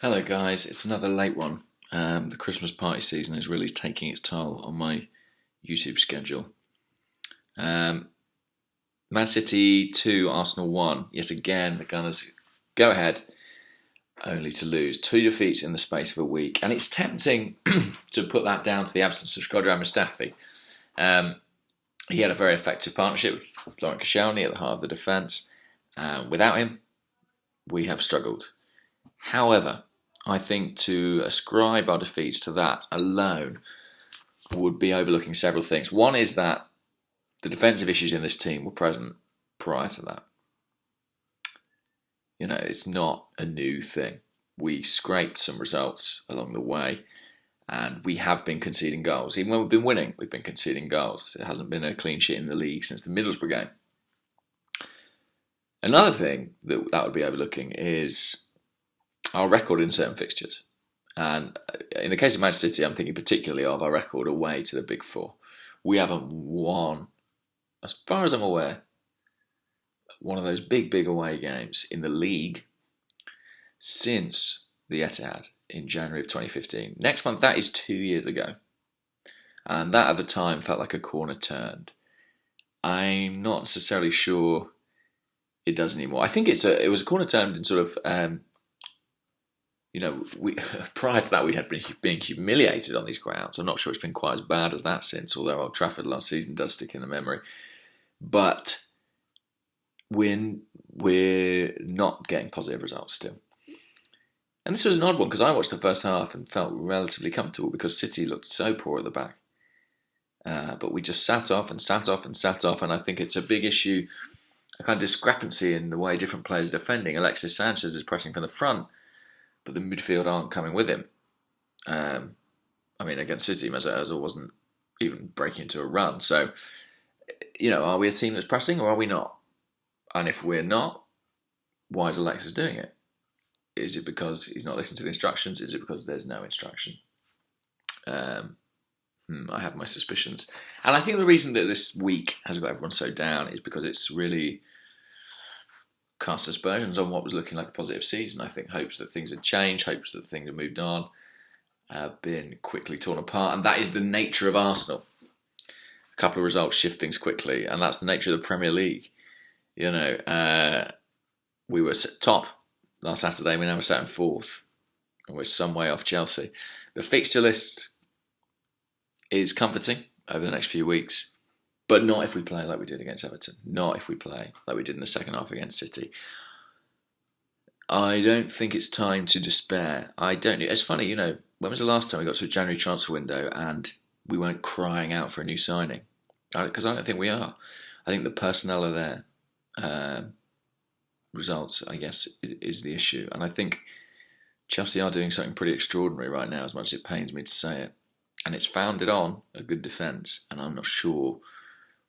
Hello, guys. It's another late one. The Christmas party season is really taking its toll on my YouTube schedule. Man City 2, Arsenal 1. Yet again, the Gunners go ahead, only to lose. 2 defeats in the space of a week. And it's tempting to put that down to the absence of Shkodran Mustafi. He had a very effective partnership with Laurent Koscielny at the heart of the defence. Without him, we have struggled. However, I think to ascribe our defeats to that alone would be overlooking several things. One is that the defensive issues in this team were present prior to that. You know, it's not a new thing. We scraped some results along the way, and we have been conceding goals. Even when we've been winning, we've been conceding goals. It hasn't been a clean sheet in the league since the Middlesbrough game. Another thing that would be overlooking is our record in certain fixtures. And in the case of Manchester City, I'm thinking particularly of our record away to the Big Four. We haven't won, as far as I'm aware, one of those big away games in the league since the Etihad in January of 2015. Next month, that is 2 years ago. And that at the time felt like a corner turned. I'm not necessarily sure it does anymore. I think it was a corner turned in sort of... prior to that, we had been being humiliated on these grounds. I'm not sure it's been quite as bad as that since, although Old Trafford last season does stick in the memory. But we're not getting positive results still. And this was an odd one because I watched the first half and felt relatively comfortable because City looked so poor at the back. But we just sat off, and I think it's a big issue, a kind of discrepancy in the way different players are defending. Alexis Sanchez is pressing from the front, but the midfield aren't coming with him. Against City, Mesut Ozil wasn't even breaking into a run. So, are we a team that's pressing or are we not? And if we're not, why is Alexis doing it? Is it because he's not listening to the instructions? Is it because there's no instruction? I have my suspicions. And I think the reason that this week has got everyone so down is because it's really cast aspersions on what was looking like a positive season. I think hopes that things had changed, hopes that things had moved on, have been quickly torn apart. And that is the nature of Arsenal. A couple of results shift things quickly, and that's the nature of the Premier League. We were top last Saturday, we now sat in fourth, and we're some way off Chelsea. The fixture list is comforting over the next few weeks, but not if we play like we did against Everton. Not if we play like we did in the second half against City. I don't think it's time to despair. It's funny, when was the last time we got to a January transfer window and we weren't crying out for a new signing? Because I don't think we are. I think the personnel are there. Results, I guess, is the issue. And I think Chelsea are doing something pretty extraordinary right now, as much as it pains me to say it. And it's founded on a good defence, and I'm not sure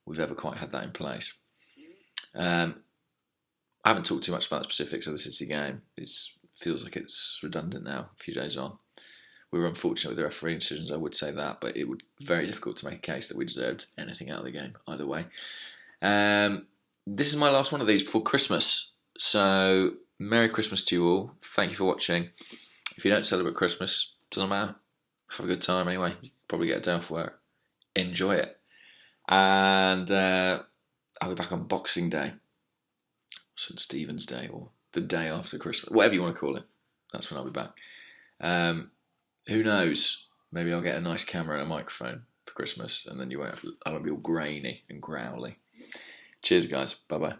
we've ever quite had that in place. I haven't talked too much about the specifics of the City game. It feels like it's redundant now, a few days on. We were unfortunate with the refereeing decisions, I would say that, but it would be very difficult to make a case that we deserved anything out of the game, either way. This is my last one of these before Christmas. So, Merry Christmas to you all. Thank you for watching. If you don't celebrate Christmas, doesn't matter. Have a good time anyway. You probably get a day off work. Enjoy it. And I'll be back on Boxing Day, St. Stephen's Day, or the day after Christmas, whatever you want to call it. That's when I'll be back. Who knows? Maybe I'll get a nice camera and a microphone for Christmas, and then I won't be all grainy and growly. Cheers, guys. Bye-bye.